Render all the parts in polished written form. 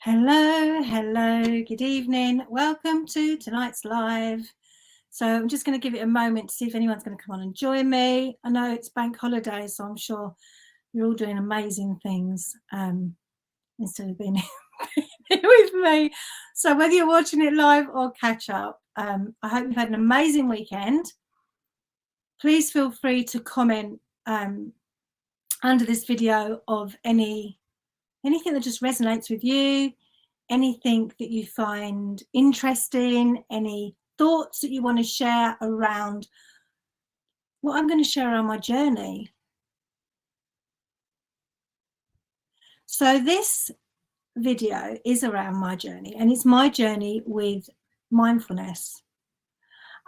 Hello, good evening. Welcome to tonight's live. So I'm just going to give it a moment to see if anyone's going to come on and join me. I know it's bank holiday, so I'm sure you're all doing amazing things instead of being here with me. So whether you're watching it live or catch up, I hope you've had an amazing weekend. Please feel free to comment under this video of anything that just resonates with you, anything that you find interesting, any thoughts that you want to share around what I'm going to share on my journey. So this video is around my journey, and it's my journey with mindfulness.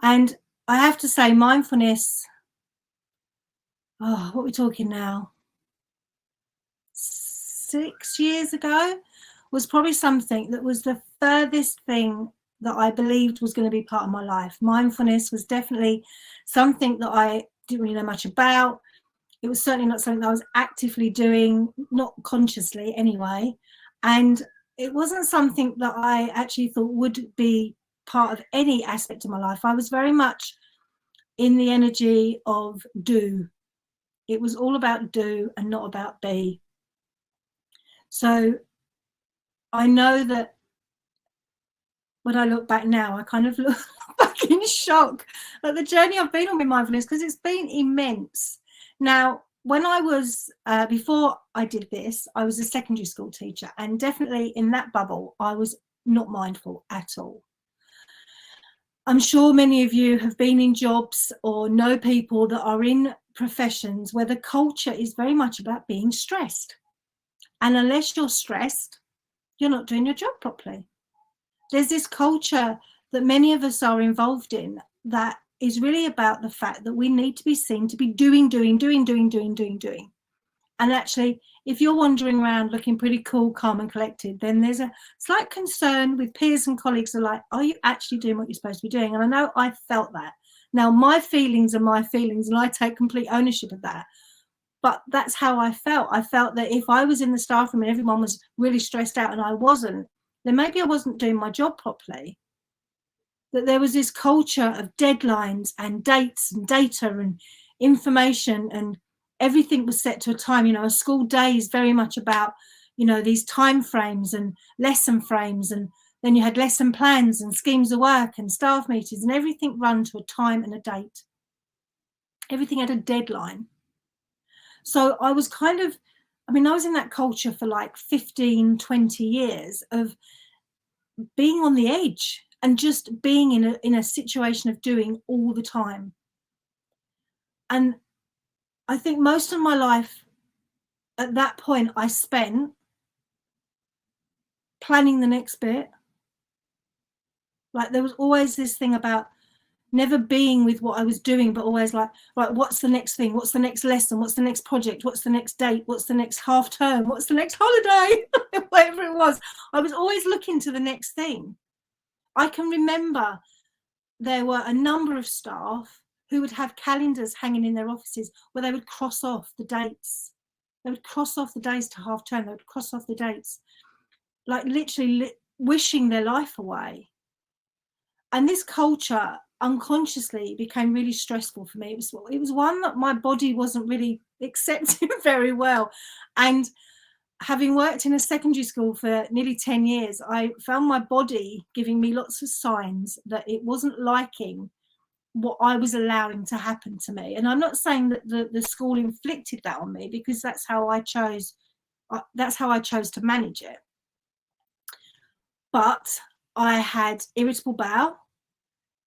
And I have to say, mindfulness, what are we talking now? 6 years ago, was probably something that was the furthest thing that I believed was going to be part of my life. Mindfulness was definitely something that I didn't really know much about. It was certainly not something that I was actively doing, not consciously anyway. And it wasn't something that I actually thought would be part of any aspect of my life. I was very much in the energy of do. It was all about do and not about be. So I know that when I look back now, I kind of look back in shock at the journey I've been on with mindfulness, because it's been immense. Now, when I was, before I did this, I was a secondary school teacher, and definitely in that bubble, I was not mindful at all. I'm sure many of you have been in jobs or know people that are in professions where the culture is very much about being stressed. And unless you're stressed, you're not doing your job properly. There's this culture that many of us are involved in that is really about the fact that we need to be seen to be doing. And actually, if you're wandering around looking pretty cool, calm and collected, then there's a slight concern with peers and colleagues are like, are you actually doing what you're supposed to be doing? And I know I felt that. Now, my feelings are my feelings, and I take complete ownership of that. But that's how I felt. I felt that if I was in the staff room and everyone was really stressed out and I wasn't, then maybe I wasn't doing my job properly. That there was this culture of deadlines and dates and data and information, and everything was set to a time. You know, a school day is very much about, you know, these time frames and lesson frames, and then you had lesson plans and schemes of work and staff meetings, and everything run to a time and a date. Everything had a deadline. So I was kind of, I was in that culture for like 15, 20 years of being on the edge and just being in a situation of doing all the time. And I think most of my life at that point I spent planning the next bit. Like there was always this thing about never being with what I was doing, but always like, right, what's the next thing? What's the next lesson? What's the next project? What's the next date? What's the next half term? What's the next holiday? Whatever it was. I was always looking to the next thing. I can remember there were a number of staff who would have calendars hanging in their offices where they would cross off the dates. They would cross off the days to half term. They would cross off the dates, like literally wishing their life away. And this culture unconsciously became really stressful for me. It was one that my body wasn't really accepting very well. And having worked in a secondary school for nearly 10 years, I found my body giving me lots of signs that it wasn't liking what I was allowing to happen to me. And I'm not saying that the school inflicted that on me, because that's how I chose to manage it. But I had irritable bowel.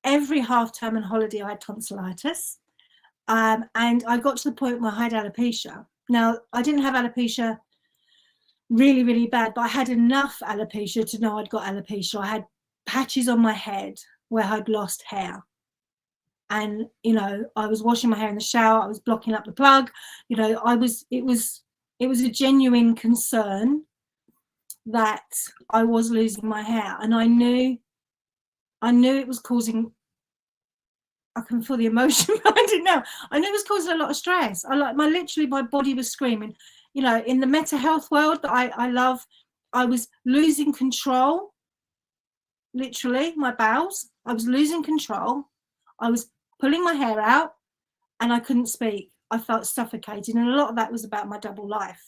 Every half term and holiday I had tonsillitis. And I got to the point where I had alopecia. Now, I didn't have alopecia really, really bad, but I had enough alopecia to know I'd got alopecia. I had patches on my head where I'd lost hair. And, you know, I was washing my hair in the shower. I was blocking up the plug. You know, it was a genuine concern that I was losing my hair. And I knew it was causing, I can feel the emotion behind it now. I knew it was causing a lot of stress. Literally my body was screaming. You know, in the mental health world that I love, I was losing control, literally, my bowels. I was losing control. I was pulling my hair out and I couldn't speak. I felt suffocated. And a lot of that was about my double life.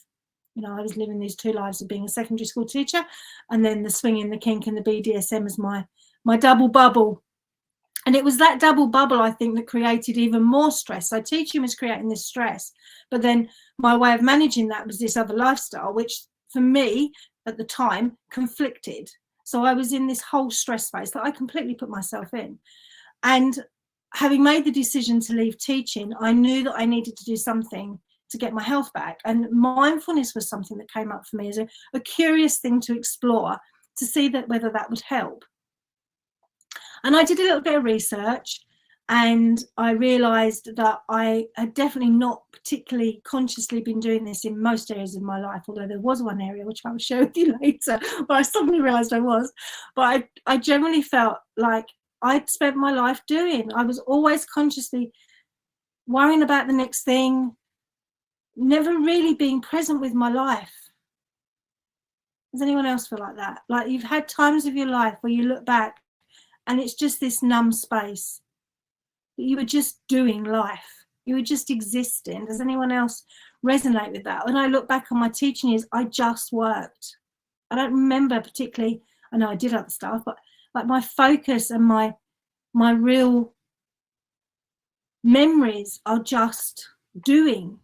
You know, I was living these two lives of being a secondary school teacher and then the swinging, the kink, and the BDSM as my double bubble. And it was that double bubble, I think, that created even more stress. So teaching was creating this stress. But then my way of managing that was this other lifestyle, which for me at the time conflicted. So I was in this whole stress phase that I completely put myself in. And having made the decision to leave teaching, I knew that I needed to do something to get my health back. And mindfulness was something that came up for me as a curious thing to explore, to see that whether that would help. And I did a little bit of research and I realized that I had definitely not particularly consciously been doing this in most areas of my life, although there was one area which I will share with you later where I suddenly realized I was. But I generally felt like I'd spent my life doing. I was always consciously worrying about the next thing, never really being present with my life. Does anyone else feel like that? Like you've had times of your life where you look back and it's just this numb space. You were just doing life. You were just existing. Does anyone else resonate with that? When I look back on my teaching years, I just worked. I don't remember particularly, I know I did other stuff, but like my focus and my real memories are just doing.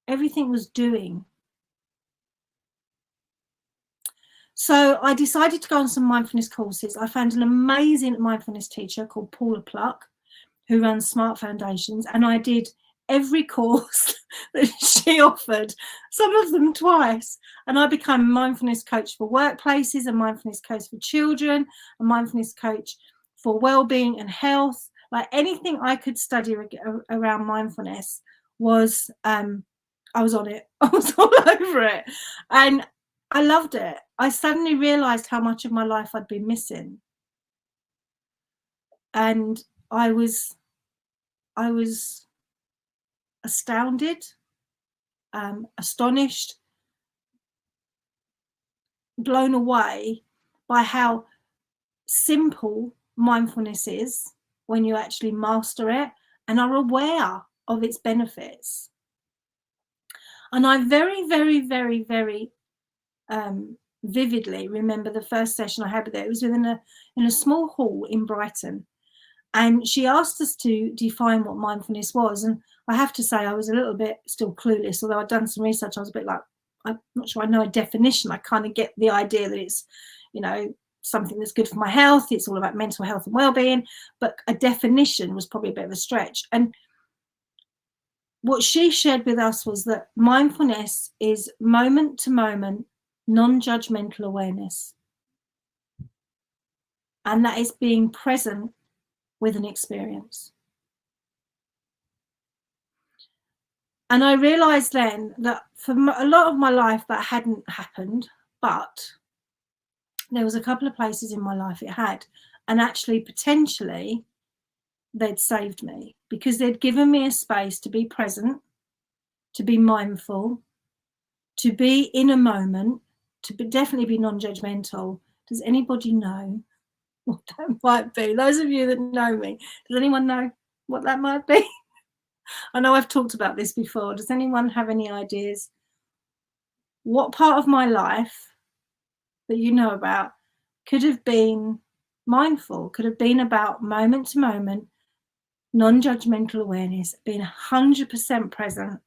Everything was doing. So I decided to go on some mindfulness courses. I found an amazing mindfulness teacher called Paula Pluck, who runs Smart Foundations, and I did every course that she offered, some of them twice. And I became a mindfulness coach for workplaces, a mindfulness coach for children, a mindfulness coach for well-being and health. Like anything I could study around mindfulness was, I was on it. I was all over it. And I loved it. I suddenly realized how much of my life I'd been missing. And I was astounded, astonished, blown away by how simple mindfulness is when you actually master it and are aware of its benefits. And I very, very, very, very vividly remember the first session I had with her. It was in a small hall in Brighton. And she asked us to define what mindfulness was. And I have to say, I was a little bit still clueless, although I'd done some research. I was a bit like, I'm not sure I know a definition. I kind of get the idea that it's, you know, something that's good for my health. It's all about mental health and well-being. But a definition was probably a bit of a stretch. And what she shared with us was that mindfulness is moment to moment, non-judgmental awareness. And that is being present with an experience. And I realized then that for a lot of my life that hadn't happened, but there was a couple of places in my life it had. And actually, potentially, they'd saved me because they'd given me a space to be present, to be mindful, to be in a moment, to definitely be non-judgmental. Does anybody know what that might be? Those of you that know me, does anyone know what that might be? I know I've talked about this before. Does anyone have any ideas? What part of my life that you know about could have been mindful, could have been about moment to moment, non-judgmental awareness, being 100% present,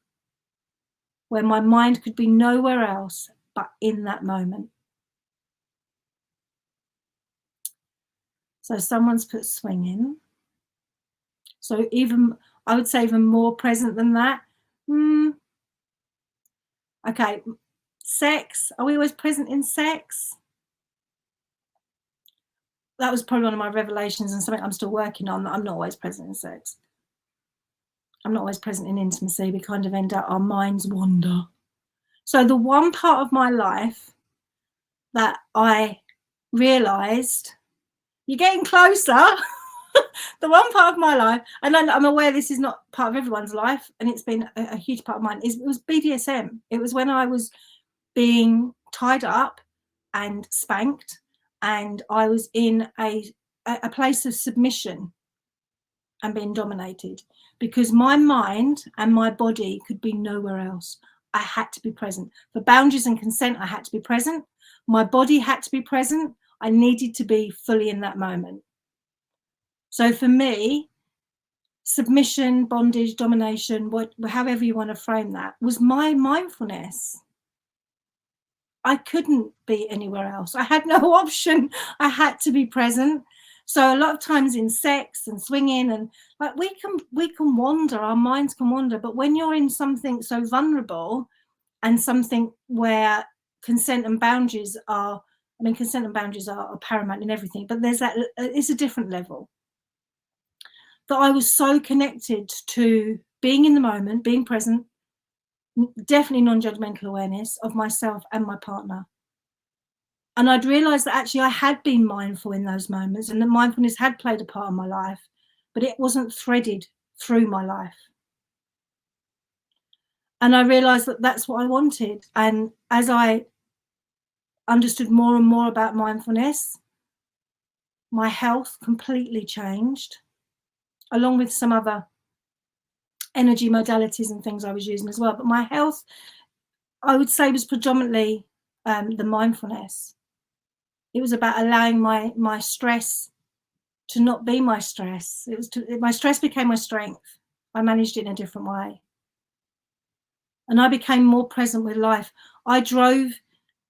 where my mind could be nowhere else but in that moment? So someone's put swinging. So even, I would say even more present than that. Okay, sex. Are we always present in sex? That was probably one of my revelations and something I'm still working on, that I'm not always present in sex. I'm not always present in intimacy. We kind of end up, our minds wander. So the one part of my life that I realized, you're getting closer. The one part of my life, and I'm aware this is not part of everyone's life, and it's been a huge part of mine, it was BDSM. It was when I was being tied up and spanked, and I was in a place of submission and being dominated, because my mind and my body could be nowhere else. I had to be present. For boundaries and consent, I had to be present. My body had to be present. I needed to be fully in that moment. So for me, submission, bondage, domination, however you want to frame that, was my mindfulness. I couldn't be anywhere else. I had no option. I had to be present. So a lot of times in sex and swinging, and like we can wander, our minds can wander, but when you're in something so vulnerable and something where consent and boundaries are, I mean, consent and boundaries are paramount in everything, but there's that, it's a different level. That I was so connected to being in the moment, being present, definitely non-judgmental awareness of myself and my partner. And I'd realized that actually I had been mindful in those moments, and that mindfulness had played a part in my life, but it wasn't threaded through my life. And I realized that that's what I wanted. And as I understood more and more about mindfulness, my health completely changed, along with some other energy modalities and things I was using as well. But my health, I would say, was predominantly the mindfulness. It was about allowing my stress to not be my stress. My stress became my strength. I managed it in a different way. And I became more present with life. I drove,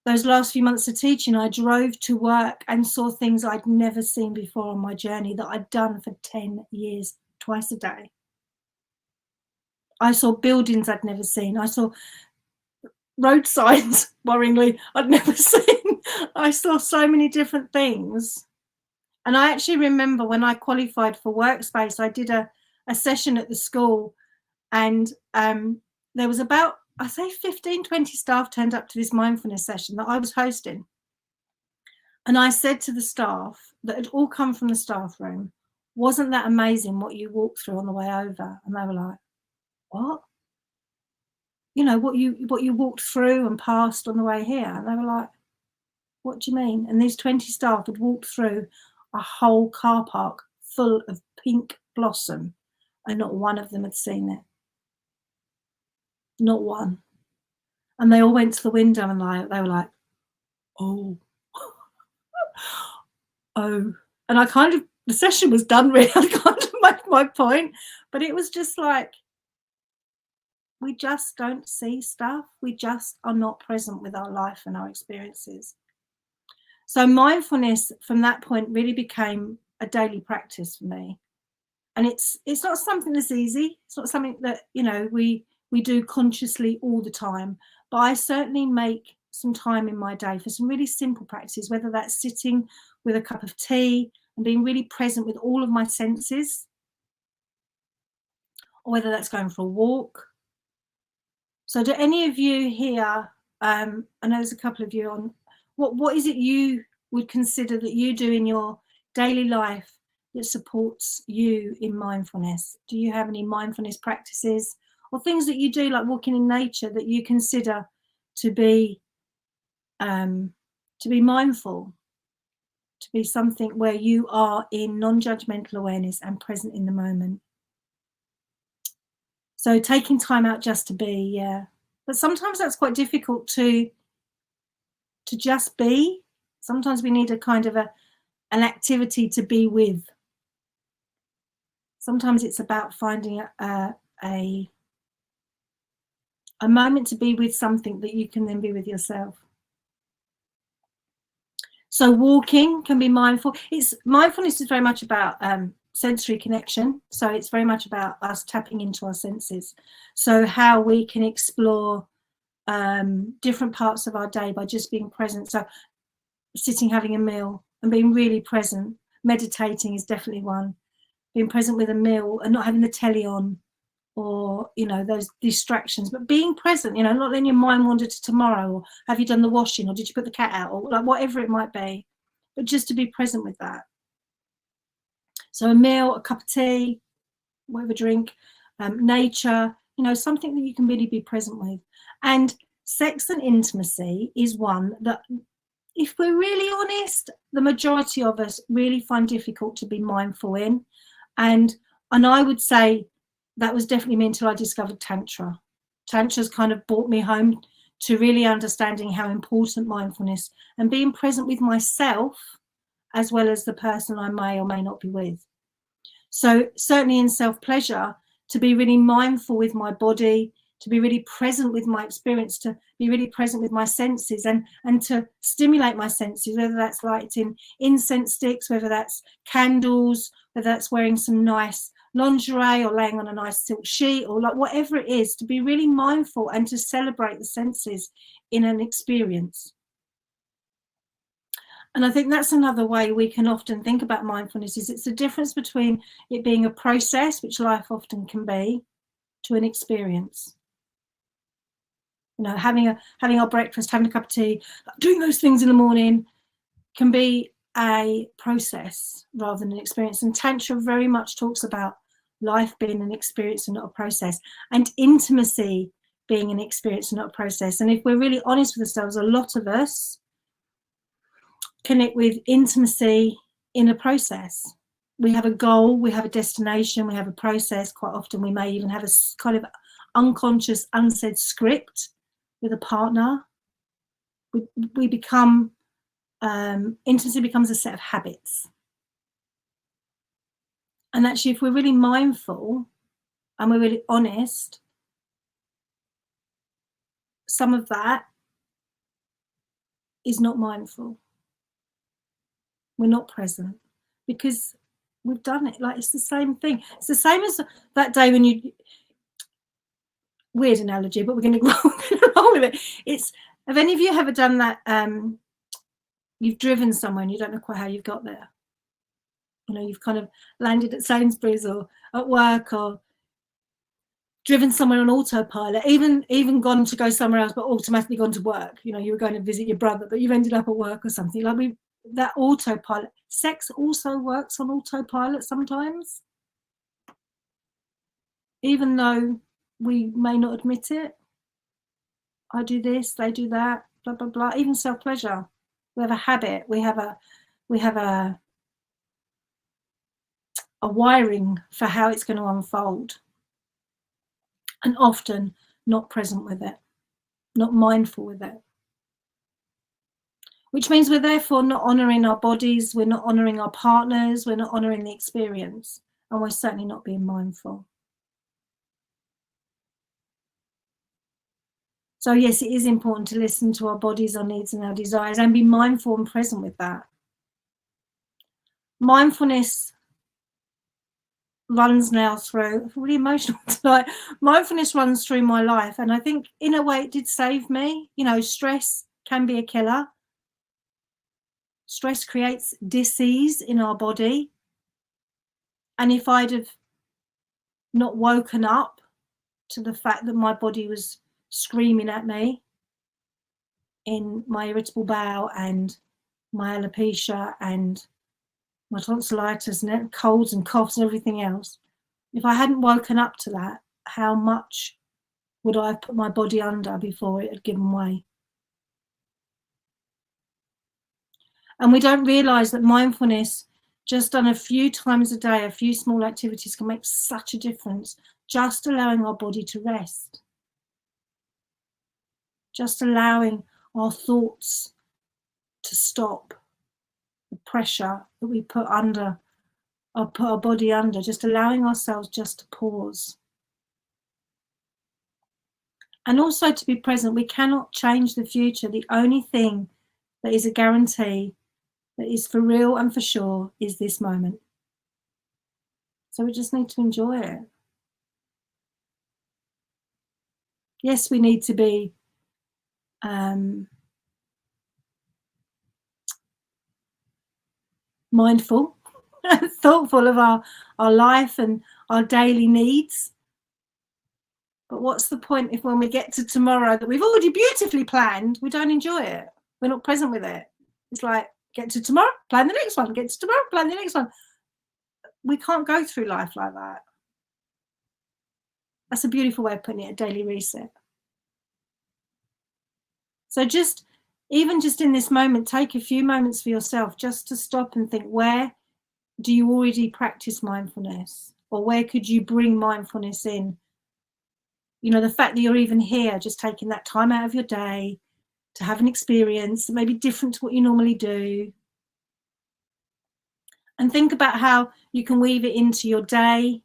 those last few months of teaching, I drove to work and saw things I'd never seen before on my journey that I'd done for 10 years, twice a day. I saw buildings I'd never seen. I saw road signs, worryingly, I'd never seen. I saw so many different things. And I actually remember when I qualified for Workspace, I did a session at the school, and there was about, I say 15, 20 staff turned up to this mindfulness session that I was hosting. And I said to the staff that had all come from the staff room, wasn't that amazing what you walked through on the way over? And they were like, what? You know, what you walked through and past on the way here? And they were like, what do you mean? And these 20 staff had walked through a whole car park full of pink blossom, and not one of them had seen it. Not one. And they all went to the window and they were like, oh, oh. And I kind of, the session was done really. I kind of made my point, but it was just like, we just don't see stuff. We just are not present with our life and our experiences. So mindfulness from that point really became a daily practice for me. And it's not something that's easy. It's not something that, you know, we do consciously all the time. But I certainly make some time in my day for some really simple practices, whether that's sitting with a cup of tea and being really present with all of my senses, or whether that's going for a walk. So do any of you here, I know there's a couple of you on, what is it you would consider that you do in your daily life that supports you in mindfulness? Do you have any mindfulness practices or things that you do, like walking in nature, that you consider to be mindful, to be something where you are in non-judgmental awareness and present in the moment? So taking time out just to be, yeah. But sometimes that's quite difficult to just be. Sometimes we need a kind of an activity to be with. Sometimes it's about finding a moment to be with something that you can then be with yourself. So walking can be mindful. Mindfulness is very much about sensory connection. So it's very much about us tapping into our senses. So how we can explore different parts of our day by just being present. So sitting, having a meal and being really present. Meditating is definitely one. Being present with a meal and not having the telly on, or, you know, those distractions, but being present, you know, not letting your mind wander to tomorrow, or have you done the washing, or did you put the cat out, or like whatever it might be, but just to be present with that. So a meal, a cup of tea, whatever drink, nature, you know, something that you can really be present with. And sex and intimacy is one that if we're really honest, the majority of us really find difficult to be mindful in. And I would say that was definitely me until I discovered Tantra. Tantra's kind of brought me home to really understanding how important mindfulness and being present with myself as well as the person I may or may not be with. So certainly in self-pleasure, to be really mindful with my body, to be really present with my experience, to be really present with my senses, and to stimulate my senses, whether that's lighting incense sticks, whether that's candles, whether that's wearing some nice lingerie or laying on a nice silk sheet, or like whatever it is, to be really mindful and to celebrate the senses in an experience. And I think that's another way we can often think about mindfulness, is it's the difference between it being a process, which life often can be, to an experience. You know, having our breakfast, having a cup of tea, doing those things in the morning can be a process rather than an experience. And Tantra very much talks about life being an experience and not a process, and intimacy being an experience and not a process. And if we're really honest with ourselves, a lot of us connect with intimacy in a process. We have a goal, we have a destination, we have a process. Quite often we may even have a kind of unconscious, unsaid script with a partner. We become, intimacy becomes a set of habits. And actually, if we're really mindful and we're really honest, some of that is not mindful. We're not present because we've done it. Like, it's the same thing. It's the same as that day when you, weird analogy, but we're going to roll with it. It's, have any of you ever done that? You've driven somewhere and you don't know quite how you've got there. You know, you've kind of landed at Sainsbury's or at work, or driven somewhere on autopilot, even gone to go somewhere else, but automatically gone to work. You know, you were going to visit your brother, but you've ended up at work or something. Like, that autopilot. Sex also works on autopilot sometimes, even though we may not admit it. I do this, they do that, blah blah blah. Even self-pleasure, we have a habit, we have a wiring for how it's going to unfold, and often not present with it, not mindful with it, which means we're therefore not honouring our bodies, we're not honouring our partners, we're not honouring the experience, and we're certainly not being mindful. So yes, it is important to listen to our bodies, our needs and our desires, and be mindful and present with that. Mindfulness runs now through, I'm really emotional tonight. Mindfulness runs through my life, and I think in a way it did save me. You know, stress can be a killer. Stress creates dis-ease in our body. And if I'd have not woken up to the fact that my body was screaming at me in my irritable bowel and my alopecia and my tonsillitis and colds and coughs and everything else, if I hadn't woken up to that, how much would I have put my body under before it had given way? And we don't realise that mindfulness, just done a few times a day, a few small activities, can make such a difference. Just allowing our body to rest. Just allowing our thoughts to stop. The pressure that we put under, or put our body under, just allowing ourselves just to pause. And also to be present. We cannot change the future. The only thing that is a guarantee, that is for real and for sure, is this moment. So we just need to enjoy it. Yes, we need to be mindful and thoughtful of our life and our daily needs. But what's the point if when we get to tomorrow that we've already beautifully planned, we don't enjoy it? We're not present with it. It's like, get to tomorrow, plan the next one. Get to tomorrow, plan the next one. We can't go through life like that. That's a beautiful way of putting it, a daily reset. So just Even just in this moment, take a few moments for yourself just to stop and think, where do you already practice mindfulness? Or where could you bring mindfulness in? You know, the fact that you're even here, just taking that time out of your day to have an experience that may be different to what you normally do. And think about how you can weave it into your day,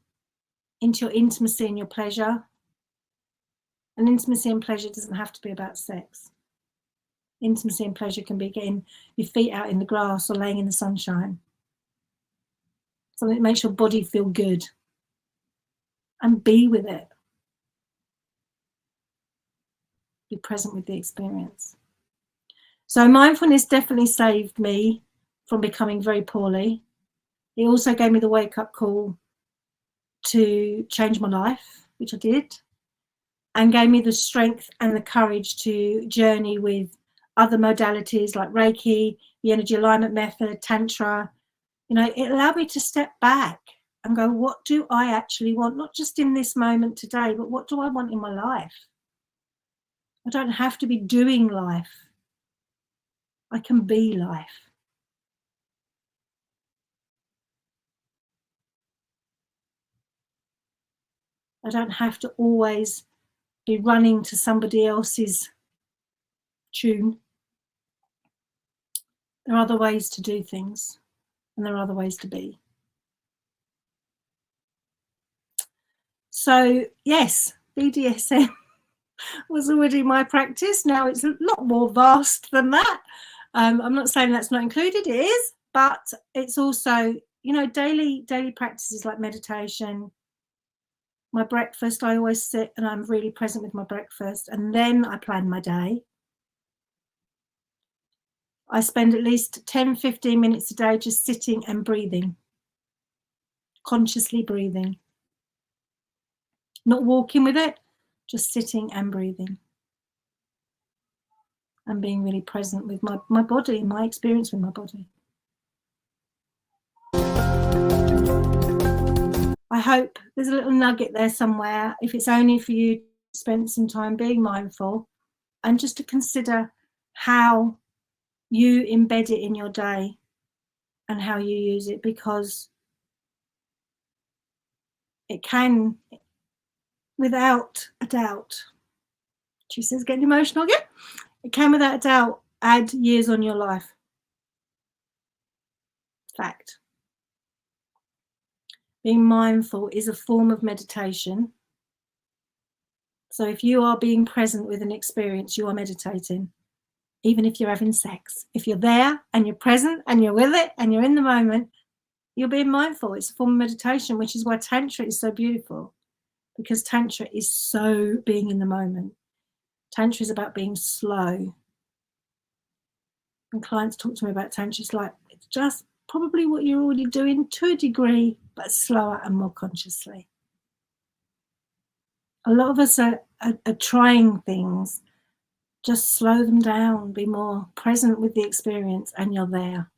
into your intimacy and your pleasure. And intimacy and pleasure doesn't have to be about sex. Intimacy and pleasure can be getting your feet out in the grass or laying in the sunshine. Something that makes your body feel good. And be with it. Be present with the experience. So mindfulness definitely saved me from becoming very poorly. It also gave me the wake-up call to change my life, which I did, and gave me the strength and the courage to journey with other modalities like Reiki, the energy alignment method, Tantra. You know, it allowed me to step back and go, what do I actually want? Not just in this moment today, but what do I want in my life? I don't have to be doing life. I can be life. I don't have to always be running to somebody else's tune. There are other ways to do things, and there are other ways to be. So yes, BDSM was already my practice. Now it's a lot more vast than that. I'm not saying that's not included, it is, but it's also, you know, daily practices like meditation. My breakfast, I always sit and I'm really present with my breakfast, and then I plan my day. I spend at least 10-15 minutes a day just sitting and breathing, consciously breathing. Not walking with it, just sitting and breathing. And being really present with my body, my experience with my body. I hope there's a little nugget there somewhere, if it's only for you to spend some time being mindful and just to consider how you embed it in your day and how you use it, because it can, without a doubt, she says getting emotional again, it can without a doubt add years on your life. Fact. Being mindful is a form of meditation. So if you are being present with an experience, you are meditating. Even if you're having sex, if you're there and you're present and you're with it and you're in the moment, you're being mindful. It's a form of meditation, which is why Tantra is so beautiful, because Tantra is so being in the moment. Tantra is about being slow. When clients talk to me about Tantra, it's like, it's just probably what you're already doing to a degree, but slower and more consciously. A lot of us are trying things. Just slow them down, be more present with the experience, and you're there.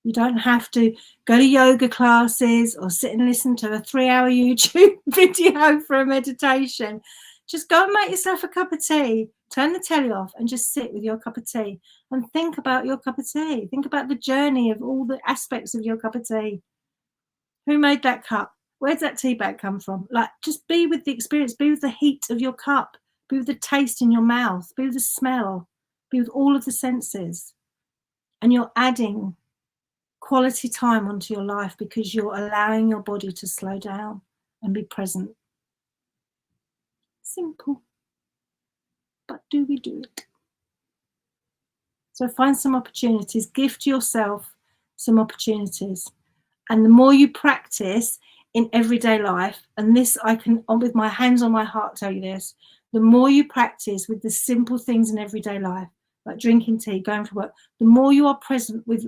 You don't have to go to yoga classes or sit and listen to a 3-hour YouTube video for a meditation. Just go and make yourself a cup of tea, turn the telly off and just sit with your cup of tea and think about your cup of tea. Think about the journey of all the aspects of your cup of tea. Who made that cup? Where'd that tea bag come from? Like, just be with the experience, be with the heat of your cup, be with the taste in your mouth, be with the smell, be with all of the senses. And you're adding quality time onto your life because you're allowing your body to slow down and be present. Simple. But do we do it? So find some opportunities, gift yourself some opportunities. And the more you practice in everyday life, and this I can, with my hands on my heart, tell you this, the more you practice with the simple things in everyday life, like drinking tea, going for work, the more you are present with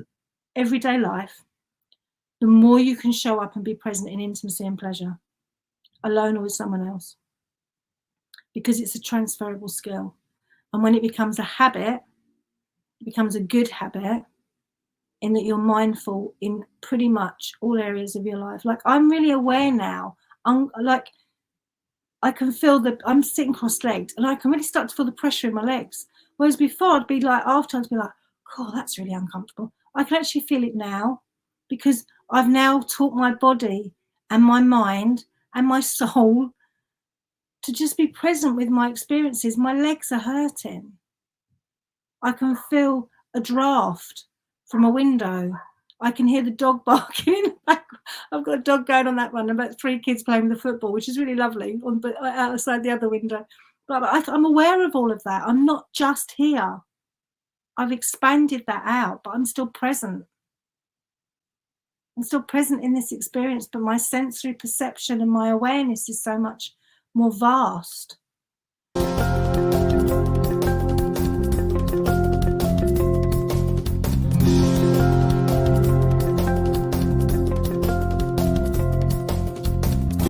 everyday life, the more you can show up and be present in intimacy and pleasure, alone or with someone else, because it's a transferable skill. And when it becomes a habit, it becomes a good habit, in that you're mindful in pretty much all areas of your life. Like, I'm really aware now. Like, I can feel that I'm sitting cross-legged and I can really start to feel the pressure in my legs. Whereas before, I'd be like, after I'd be like, "Oh, that's really uncomfortable." I can actually feel it now because I've now taught my body and my mind and my soul to just be present with my experiences. My legs are hurting. I can feel a draft from a window. I can hear the dog barking in the back. I've got a dog going on that one, and about 3 kids playing the football, which is really lovely, but outside the other window. But I'm aware of all of that. I'm not just here. I've expanded that out, but I'm still present. I'm still present in this experience, but my sensory perception and my awareness is so much more vast.